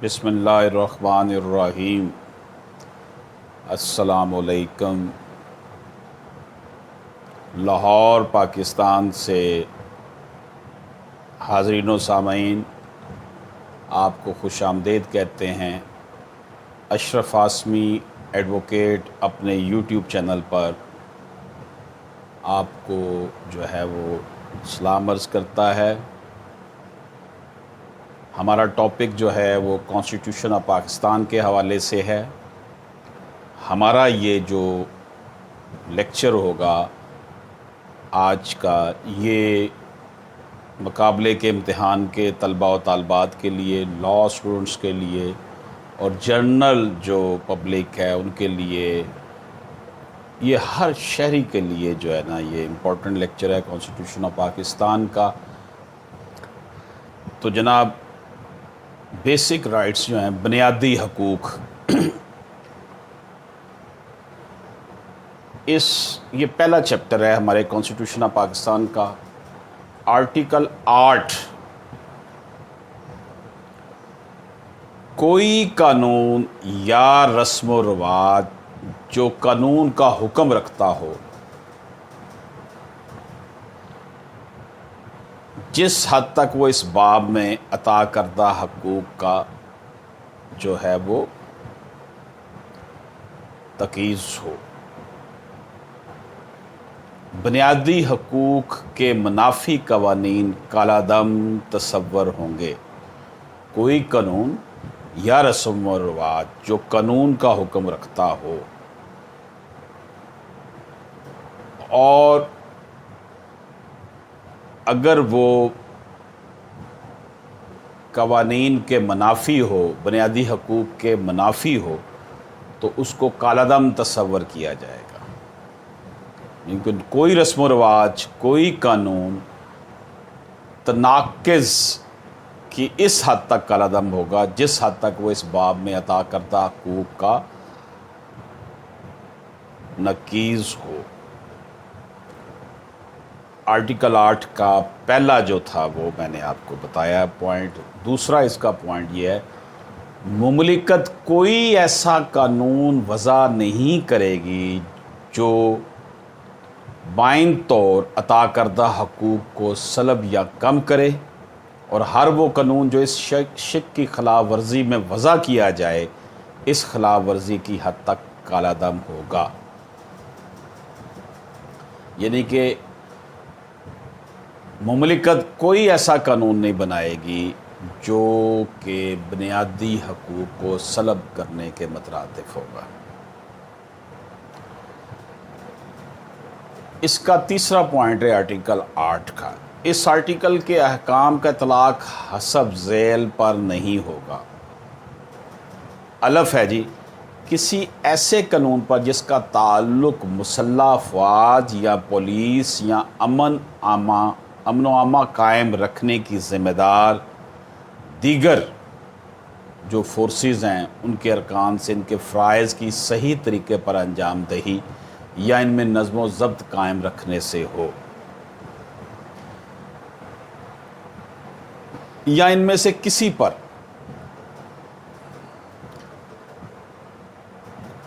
بسم اللہ الرحمن الرحیم۔ السلام علیکم۔ لاہور پاکستان سے حاضرین و سامعین آپ کو خوش آمدید کہتے ہیں۔ اشرف عاصمی ایڈوکیٹ اپنے یوٹیوب چینل پر آپ کو جو ہے وہ سلام عرض کرتا ہے۔ ہمارا ٹاپک جو ہے وہ کانسٹیٹیوشن آف پاکستان کے حوالے سے ہے۔ ہمارا یہ جو لیکچر ہوگا آج کا، یہ مقابلے کے امتحان کے طلباء و طالبات کے لیے، لاء اسٹوڈنٹس کے لیے اور جنرل جو پبلک ہے ان کے لیے، یہ ہر شہری کے لیے جو ہے نا یہ امپورٹنٹ لیکچر ہے کانسٹیٹیوشن آف پاکستان کا۔ تو جناب بیسک رائٹس جو ہیں، بنیادی حقوق، یہ پہلا چیپٹر ہے ہمارے کانسٹیٹیوشن آف پاکستان کا۔ آرٹیکل 8، کوئی قانون یا رسم و رواج جو قانون کا حکم رکھتا ہو، جس حد تک وہ اس باب میں عطا کردہ حقوق کا جو ہے وہ تقیض ہو، بنیادی حقوق کے منافی قوانین کالا دم تصور ہوں گے۔ کوئی قانون یا رسم و رواج جو قانون کا حکم رکھتا ہو اور اگر وہ قوانین کے منافی ہو، بنیادی حقوق کے منافی ہو، تو اس کو کالا دم تصور کیا جائے گا۔ لیکن کوئی رسم و رواج، کوئی قانون تناقض کی اس حد تک کالا دم ہوگا جس حد تک وہ اس باب میں عطا کردہ حقوق کا نقیض ہو۔ آرٹیکل 8 کا پہلا جو تھا وہ میں نے آپ کو بتایا پوائنٹ۔ دوسرا اس کا پوائنٹ یہ ہے، مملکت کوئی ایسا قانون وضع نہیں کرے گی جو بائن طور عطا کردہ حقوق کو سلب یا کم کرے، اور ہر وہ قانون جو اس شک کی خلاف ورزی میں وضع کیا جائے اس خلاف ورزی کی حد تک کالا دم ہوگا۔ یعنی کہ مملکت کوئی ایسا قانون نہیں بنائے گی جو کہ بنیادی حقوق کو سلب کرنے کے مترادف ہوگا۔ اس کا تیسرا پوائنٹ ہے آرٹیکل 8 کا۔ اس آرٹیکل کے احکام کا اطلاق حسب ذیل پر نہیں ہوگا۔ الف ہے جی، کسی ایسے قانون پر جس کا تعلق مسلح افواج یا پولیس یا امن و امان قائم رکھنے کی ذمہ دار دیگر جو فورسز ہیں ان کے ارکان سے ان کے فرائض کی صحیح طریقے پر انجام دہی یا ان میں نظم و ضبط قائم رکھنے سے ہو، یا ان میں سے کسی پر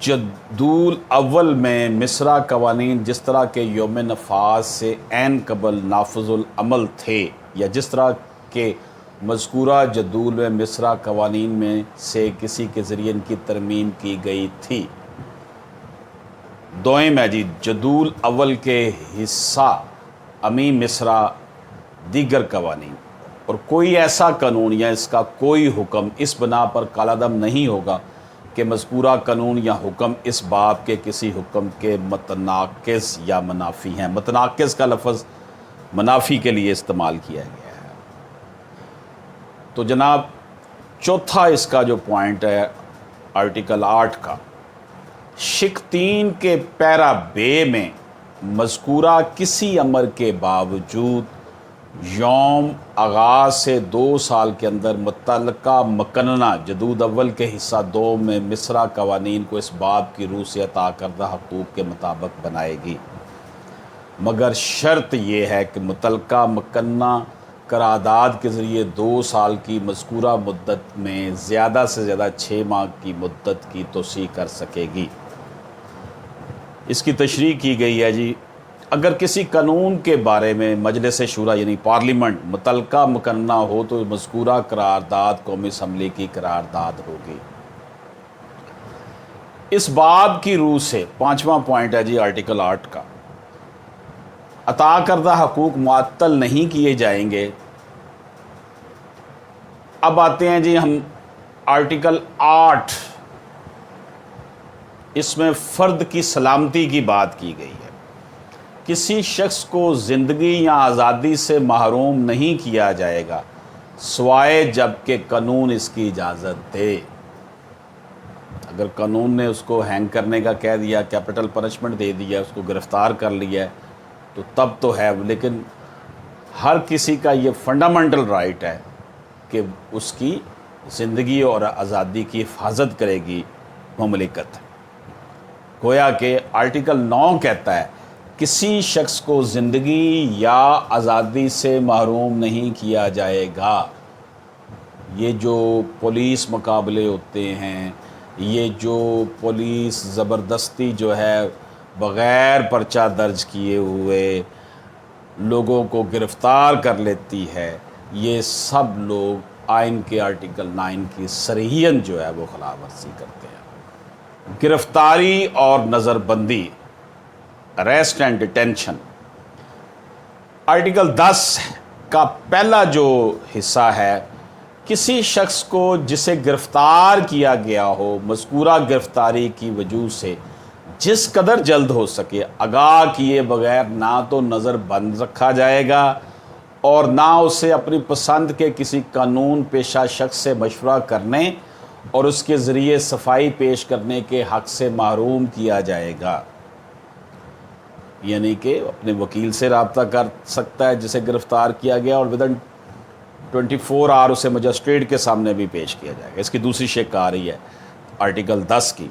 جدول اول میں مصرع قوانین جس طرح کے یوم نفاذ سے عین قبل نافذ العمل تھے، یا جس طرح کے مذکورہ جدول میں مصرع قوانین میں سے کسی کے ذریعے ان کی ترمیم کی گئی تھی۔ دوئم ہے جی، جدول اول کے حصہ امی مصرع دیگر قوانین، اور کوئی ایسا قانون یا اس کا کوئی حکم اس بنا پر کالا دم نہیں ہوگا کہ مذکورہ قانون یا حکم اس باب کے کسی حکم کے متناقض یا منافی ہیں۔ متناقض کا لفظ منافی کے لیے استعمال کیا گیا ہے۔ تو جناب چوتھا اس کا جو پوائنٹ ہے آرٹیکل 8 کا، شق 3 کے پیرا بے میں مذکورہ کسی امر کے باوجود یوم آغاز سے 2 سال کے اندر متعلقہ مقننہ جدول اول کے حصہ 2 میں مصرع قوانین کو اس باب کی روح سے عطا کردہ حقوق کے مطابق بنائے گی، مگر شرط یہ ہے کہ متعلقہ مقننہ قرارداد کے ذریعے 2 سال کی مذکورہ مدت میں زیادہ سے زیادہ 6 ماہ کی مدت کی توسیع کر سکے گی۔ اس کی تشریح کی گئی ہے جی، اگر کسی قانون کے بارے میں مجلس شورا یعنی پارلیمنٹ متعلقہ مقننہ ہو تو مذکورہ قرارداد قومی اسمبلی کی قرارداد ہوگی۔ اس باب کی روح سے 5واں پوائنٹ ہے جی آرٹیکل 8 کا، عطا کردہ حقوق معطل نہیں کیے جائیں گے۔ اب آتے ہیں جی ہم آرٹیکل 8، اس میں فرد کی سلامتی کی بات کی گئی ہے۔ کسی شخص کو زندگی یا آزادی سے محروم نہیں کیا جائے گا سوائے جب کہ قانون اس کی اجازت دے۔ اگر قانون نے اس کو ہینگ کرنے کا کہہ دیا، کیپٹل پنشمنٹ دے دیا، اس کو گرفتار کر لیا ہے تو تب تو ہے، لیکن ہر کسی کا یہ فنڈامنٹل رائٹ ہے کہ اس کی زندگی اور آزادی کی حفاظت کرے گی مملکت۔ گویا کہ آرٹیکل 9 کہتا ہے کسی شخص کو زندگی یا آزادی سے محروم نہیں کیا جائے گا۔ یہ جو پولیس مقابلے ہوتے ہیں، یہ جو پولیس زبردستی جو ہے بغیر پرچہ درج کیے ہوئے لوگوں کو گرفتار کر لیتی ہے، یہ سب لوگ آئین کے آرٹیکل 9 کی صریحاً جو ہے وہ خلاف ورزی کرتے ہیں۔ گرفتاری اور نظر بندی، اریسٹ اینڈ ڈیٹینشن، آرٹیکل 10 کا پہلا جو حصہ ہے، کسی شخص کو جسے گرفتار کیا گیا ہو مذکورہ گرفتاری کی وجہ سے جس قدر جلد ہو سکے آگاہ کیے بغیر نہ تو نظر بند رکھا جائے گا اور نہ اسے اپنی پسند کے کسی قانون پیشہ شخص سے مشورہ کرنے اور اس کے ذریعے صفائی پیش کرنے کے حق سے محروم کیا جائے گا۔ یعنی کہ اپنے وکیل سے رابطہ کر سکتا ہے جسے گرفتار کیا گیا، اور ودن 24 آور اسے مجسٹریٹ کے سامنے بھی پیش کیا جائے گا۔ اس کی دوسری شق آ رہی ہے آرٹیکل 10 کی،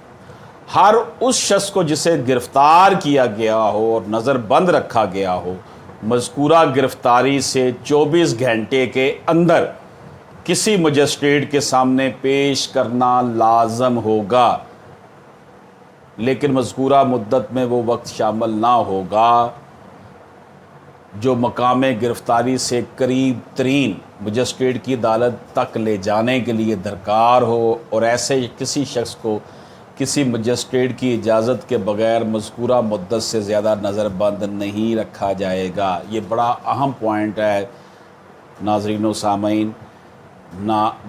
ہر اس شخص کو جسے گرفتار کیا گیا ہو اور نظر بند رکھا گیا ہو مذکورہ گرفتاری سے 24 گھنٹے کے اندر کسی مجسٹریٹ کے سامنے پیش کرنا لازم ہوگا، لیکن مذکورہ مدت میں وہ وقت شامل نہ ہوگا جو مقام گرفتاری سے قریب ترین مجسٹریٹ کی عدالت تک لے جانے کے لیے درکار ہو، اور ایسے کسی شخص کو کسی مجسٹریٹ کی اجازت کے بغیر مذکورہ مدت سے زیادہ نظر بند نہیں رکھا جائے گا۔ یہ بڑا اہم پوائنٹ ہے ناظرین و سامعین۔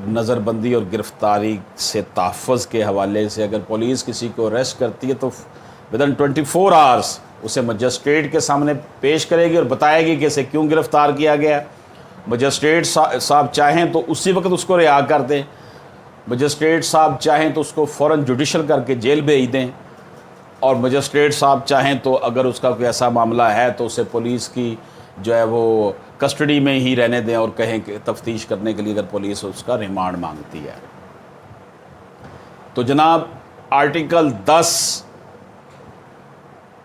نظر بندی اور گرفتاری سے تحفظ کے حوالے سے اگر پولیس کسی کو اریسٹ کرتی ہے تو ودن 24 آورس اسے مجسٹریٹ کے سامنے پیش کرے گی اور بتائے گی کہ اسے کیوں گرفتار کیا گیا۔ مجسٹریٹ صاحب چاہیں تو اسی وقت اس کو رہا کر دیں، مجسٹریٹ صاحب چاہیں تو اس کو فوراً جوڈیشل کر کے جیل بھیج دیں، اور مجسٹریٹ صاحب چاہیں تو اگر اس کا کوئی ایسا معاملہ ہے تو اسے پولیس کی جو ہے وہ کسٹڈی میں ہی رہنے دیں اور کہیں کہ تفتیش کرنے کے لیے اگر پولیس اس کا ریمانڈ مانگتی ہے۔ تو جناب آرٹیکل 10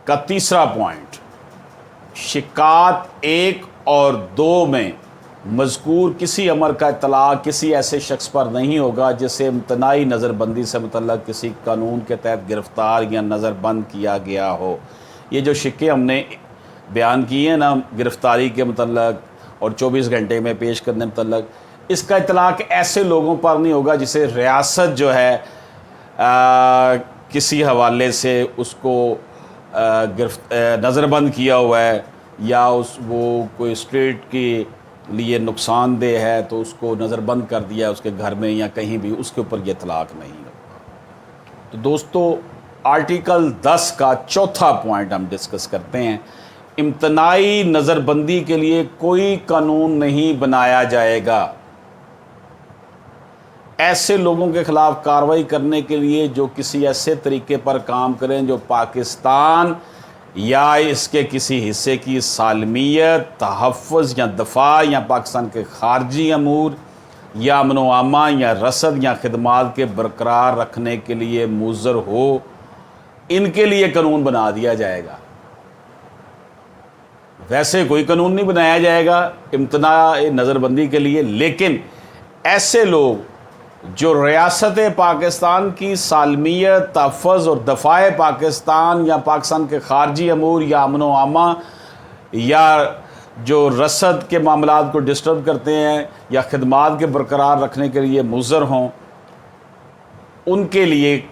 کا تیسرا پوائنٹ، شکات 1 اور 2 میں مذکور کسی امر کا اطلاق کسی ایسے شخص پر نہیں ہوگا جسے امتناعی نظر بندی سے متعلق کسی قانون کے تحت گرفتار یا نظر بند کیا گیا ہو۔ یہ جو شکیں ہم نے بیان کی ہیں نا گرفتاری کے متعلق اور 24 گھنٹے میں پیش کرنے متعلق، اس کا اطلاق ایسے لوگوں پر نہیں ہوگا جسے ریاست جو ہے کسی حوالے سے اس کو نظر بند کیا ہوا ہے، یا وہ کوئی اسٹیٹ کے لیے نقصان دہ ہے تو اس کو نظر بند کر دیا اس کے گھر میں یا کہیں بھی، اس کے اوپر یہ اطلاق نہیں ہوگا۔ تو دوستو آرٹیکل 10 کا چوتھا پوائنٹ ہم ڈسکس کرتے ہیں، امتناعی نظر بندی کے لیے کوئی قانون نہیں بنایا جائے گا ایسے لوگوں کے خلاف کارروائی کرنے کے لیے جو کسی ایسے طریقے پر کام کریں جو پاکستان یا اس کے کسی حصے کی سالمیت، تحفظ یا دفاع یا پاکستان کے خارجی امور یا امن و امان یا رسد یا خدمات کے برقرار رکھنے کے لیے مضر ہو، ان کے لیے قانون بنا دیا جائے گا۔ वैसे कोई कानून नहीं बनाया जाएगा इम्तनाई नज़रबंदी के लिए, लेकिन ऐसे लोग जो रियासत पाकिस्तान की सालमियत, तहफ़्फ़ुज़ और दफ़ाए पाकिस्तान या पाकिस्तान के ख़ारजी अमूर या अमन व आमा या जो रसद के मामलात को डिस्टर्ब करते हैं या खिदमात के बरकरार रखने के लिए मुज़र हों, उनके लिए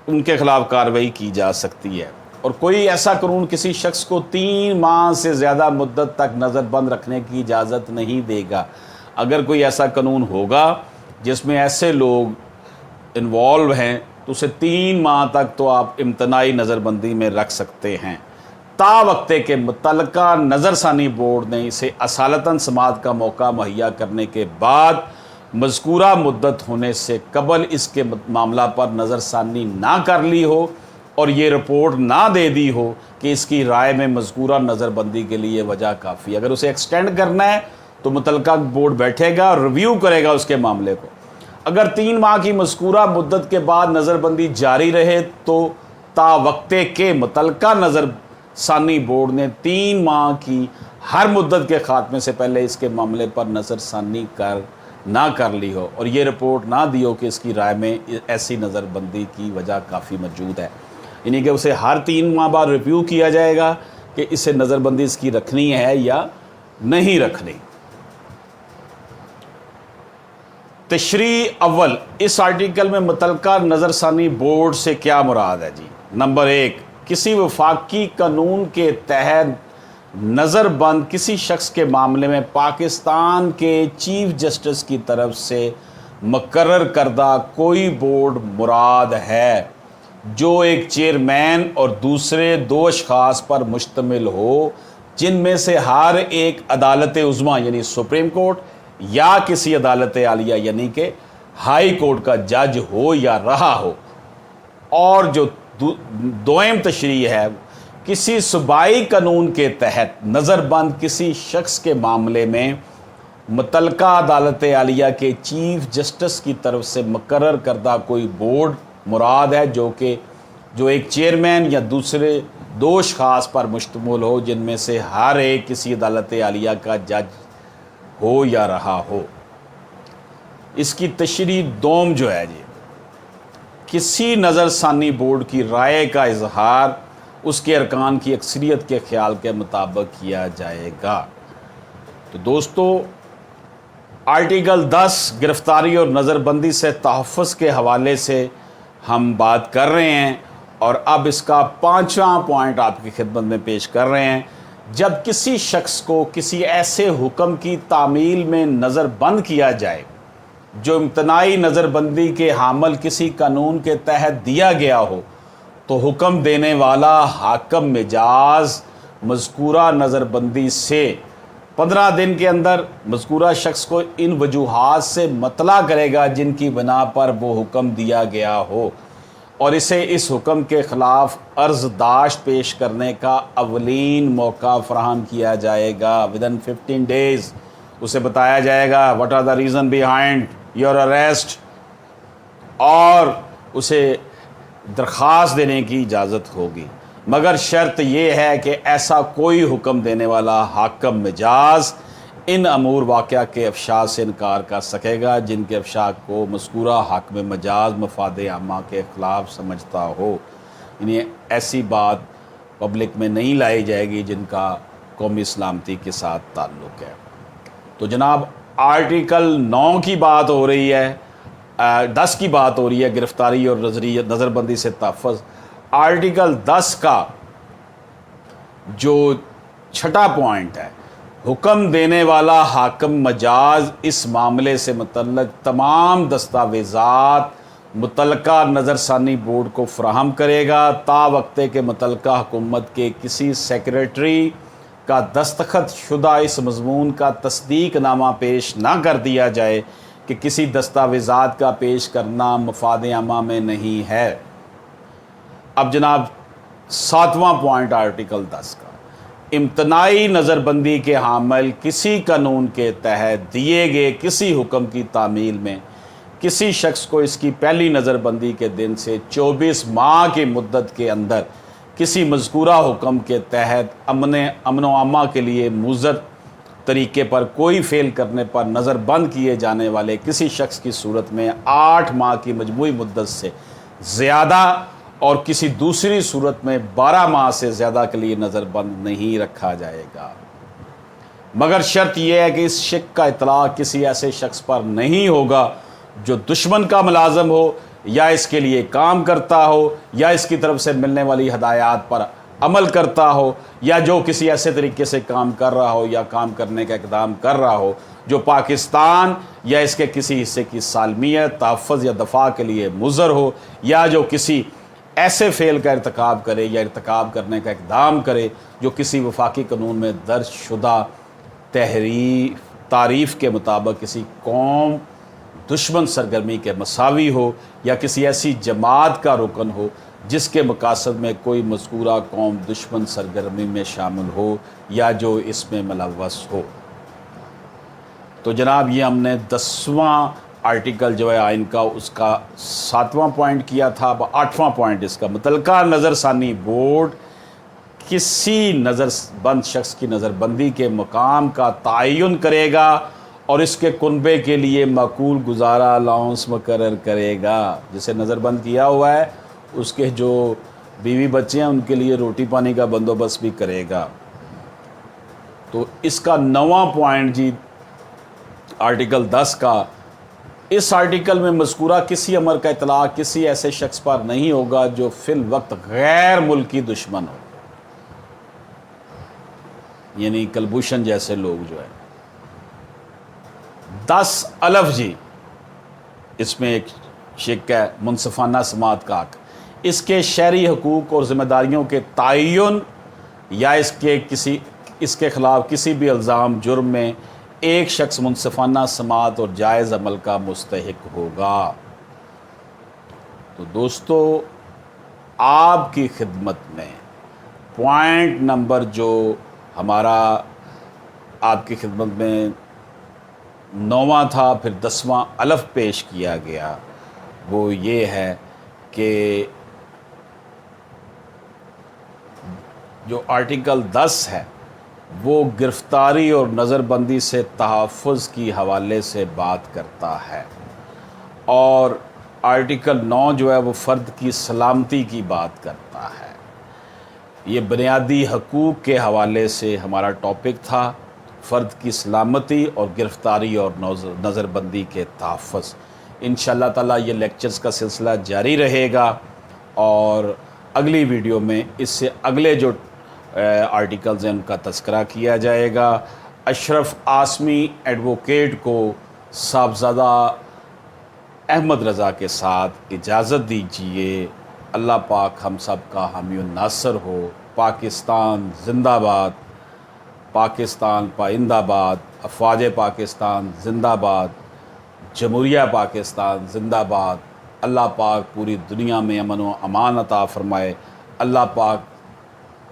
उनके ख़िलाफ़ कार्रवाई की जा सकती है। और कोई ऐसा कानून किसी शख्स को 3 माह से ज़्यादा मुद्दत तक नज़रबंद रखने की इजाज़त नहीं देगा। अगर कोई ऐसा कानून होगा जिसमें ऐसे लोग इन्वॉल्व हैं तो उसे 3 माह तक तो आप इम्तनाई नज़रबंदी में रख सकते हैं। तावक्ते के मुतल्लिका नज़रसानी बोर्ड ने इसे असालतन समाअत का मौका मुहैया करने के बाद मज़कूरा मुद्दत होने से कबल इसके मामला पर नज़रसानी ना कर ली हो और ये रिपोर्ट ना दे दी हो कि इसकी राय में मज़कूरा नज़रबंदी के लिए वजह काफ़ी। अगर उसे एक्सटेंड करना है तो मुतल्लिका बोर्ड बैठेगा, रिव्यू करेगा उसके मामले को। अगर 3 माह की मज़कूरा मुद्दत के बाद नज़रबंदी जारी रहे तो तावक्ते के मुतल्लिका नज़रसानी बोर्ड ने 3 माह की हर मुद्दत के ख़ात्मे से पहले इसके मामले पर नज़रसानी ना कर ली हो और ये रिपोर्ट ना दी हो कि इसकी राय में ऐसी नज़रबंदी की वजह काफ़ी मौजूद है, यानी कि उसे हर 3 माह बाद रिव्यू किया जाएगा कि इसे नज़रबंदी इसकी रखनी है या नहीं रखनी। तशरीह अव्वल, इस आर्टिकल में मुतल्लिका नज़रसानी बोर्ड से क्या मुराद है जी? नंबर 1, किसी वफाकी कानून के तहत नज़रबंद किसी शख्स के मामले में पाकिस्तान के चीफ जस्टिस की तरफ से मुकर्रर करदा कोई बोर्ड मुराद है जो एक चेयरमैन और दूसरे 2 अशखास पर मुश्तमिल हो, जिनमें से हर एक अदालत उज़्मा यानी सुप्रीम कोर्ट या किसी अदालत आलिया यानी कि हाई कोर्ट का जज हो या रहा हो। और जो दोयम तशरीह है, किसी सूबाई कानून के तहत नज़रबंद किसी शख्स के मामले में मुतल्लिका अदालत आलिया के चीफ जस्टिस की तरफ से मुकर्रर करदा कोई बोर्ड मुराद है जो एक चेयरमैन या दूसरे 2 अशखास पर मुश्तमिल हो, जिनमें से हर एक किसी अदालत आलिया का जज हो या रहा हो। इसकी तशरीह दोम जो है जी, किसी नज़रसानी बोर्ड की राय का इजहार उसके अरकान की अक्सरियत के ख्याल के मुताबिक किया जाएगा। तो दोस्तों, आर्टिकल 10 गिरफ्तारी और नज़रबंदी से तहफ़्फ़ुज़ के हवाले से हम बात कर रहे हैं और अब इसका 5वां पॉइंट आपकी खिदमत में पेश कर रहे हैं। जब किसी शख्स को किसी ऐसे हुक्म की तामील में नज़रबंद किया जाए जो इम्तनाई नज़रबंदी के हामिल किसी कानून के तहत दिया गया हो, तो हुक्म देने वाला हाकम मिजाज मज़कूरा नज़रबंदी से 15 दिन के अंदर मज़कूरा शख्स को इन वजूहात से मतला करेगा जिनकी बिना पर वो हुक्म दिया गया हो, और इसे इस हुक्म के ख़िलाफ़ अर्ज़दाश्त पेश करने का अवलीन मौका फ़राहम किया जाएगा। विदिन 15 डेज़ उसे बताया जाएगा what are the reason behind your arrest, और उसे दरख्वास्त देने की इजाज़त होगी, मगर शर्त यह है कि ऐसा कोई हुक्म देने वाला हाकम मिजाज इन अमूर वाक़या के अफशा से इनकार कर सकेगा जिनके अफशा को मज़कूरा हाकम मिजाज मफाद आमा के ख़िलाफ़ समझता हो। यानी ऐसी बात पब्लिक में नहीं लाई जाएगी जिनका कौमी सलामती के साथ ताल्लुक़ है। तो जनाब, आर्टिकल 9 की बात हो रही है, 10 की बात हो रही है, गिरफ्तारी और नज़रबंदी से तहफ़्फ़ुज़। आर्टिकल 10 का जो 6ठा पॉइंट है, हुक्म देने वाला हाकम मजाज इस मामले से मुतल्लिक़ तमाम दस्तावेज़ात मुतल्लिका नज़रसानी बोर्ड को फ़राहम करेगा तावक्ते के मुतल्लिका हुकूमत के किसी सेक्रेटरी का दस्तखत शुदा इस मज़मून का तस्दीक नामा पेश ना कर दिया जाए कि किसी दस्तावेज़ात का पेश करना मफाद आमा में नहीं है। अब जनाब, 7वां पॉइंट आर्टिकल 10 का, इम्तनाई नज़रबंदी के हामिल किसी कानून के तहत दिए गए किसी हुक्म की तामील में किसी शख्स को इसकी पहली नज़रबंदी के दिन से 24 माह की मुद्दत के अंदर किसी मज़कूरा हुक्म के तहत अमन व अमा के लिए मुज़र तरीके पर कोई फ़ेल करने पर नज़र बंद किए जाने वाले किसी शख्स की सूरत में 8 माह की मजमूई मुद्दत से ज़्यादा और किसी दूसरी सूरत में 12 माह से ज़्यादा के लिए नज़र बंद नहीं रखा जाएगा, मगर शर्त यह है कि इस शिक का इतलाक़ किसी ऐसे शख्स पर नहीं होगा जो दुश्मन का मुलाज़म हो या इसके लिए काम करता हो या इसकी तरफ से मिलने वाली हदायत पर अमल करता हो या जो किसी ऐसे तरीके से काम कर रहा हो या काम करने का इक़दाम कर रहा हो जो पाकिस्तान या इसके किसी हिस्से की सालमियत, तहफ़्फ़ुज़ या दफ़ा के लिए मुज़र हो या जो किसी ऐसे फ़ेल का इर्तिकाब करे या इर्तिकाब करने का इक़दाम करे जो किसी वफाकी कानून में दर्ज शुदा तारीफ़ के मुताबिक किसी कौम दुश्मन सरगर्मी के मसावी हो या किसी ऐसी जमात का रुकन हो जिसके मकासद में कोई मज़कूरा कौम दुश्मन सरगर्मी में शामिल हो या जो इसमें मुलव्वस हो। तो जनाब ये हमने 10वां आर्टिकल जो है आइन का उसका 7वां पॉइंट किया था। अब 8वां पॉइंट इसका मुतलका नज़रसानी बोर्ड किसी नज़रबंद शख्स की नज़रबंदी के मकाम का तयन करेगा और इसके कुनबे के लिए माकूल गुजारा अलाउंस मुकर्रर करेगा। जिसे नज़रबंद किया हुआ है उसके जो बीवी बच्चे हैं उनके लिए रोटी पानी का बंदोबस्त भी करेगा। तो इसका 9वां पॉइंट जी आर्टिकल 10 का, इस आर्टिकल में मज़कूरा किसी अमर का इतलाक़ किसी ऐसे शख्स पर नहीं होगा जो फिल वक्त गैर मुल्की दुश्मन हो, यानी कलभूषण जैसे लोग जो है। 10 अलफ जी इसमें एक शिक है मुनसिफाना समात का हक़, इसके शहरी हकूक़ और ज़िम्मेदारियों के तयन या इसके ख़िलाफ़ किसी भी इल्ज़ाम जुर्म में एक शख्स मुनसिफाना समात और जायज़ अमल का मुस्तहिक होगा। तो दोस्तों आपकी खिदमत में पॉइंट नंबर जो हमारा आपकी खिदमत में 9वां था, फिर 10वां अलफ पेश किया गया, वो ये है कि जो आर्टिकल 10 है वो गिरफ़्तारी और नज़रबंदी से तहफ़्फ़ुज़ की हवाले से बात करता है और आर्टिकल 9 जो है वो फ़र्द की सलामती की बात करता है। ये बुनियादी हकूक़ के हवाले से हमारा टॉपिक था, फ़र्द की सलामती और गिरफ़्तारी और नज़रबंदी के तहफ़्फ़ुज़। इंशाअल्लाह ताला ये लेक्चर्स का सिलसिला जारी रहेगा और अगली वीडियो में इससे अगले जो आर्टिकल्स हैं उनका तज़किरा किया जाएगा। अशरफ आसमी एडवोकेट को साहबज़ादा अहमद रज़ा के साथ इजाज़त दीजिए। अल्लाह पाक हम सब का हामी नासर हो। पाकिस्तान ज़िंदाबाद, पाकिस्तान पाइंदाबाद, अफ़वाज पाकिस्तान ज़िंदाबाद, जमहूरिया पाकिस्तान ज़िंदाबाद। अल्लाह पाक पूरी दुनिया में अमन व अमान अता फ़रमाए। अल्लाह पाक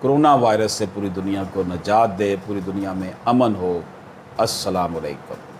कोरोना वायरस से पूरी दुनिया को नजात दे, पूरी दुनिया में अमन हो। अस्सलामु अलैकुम।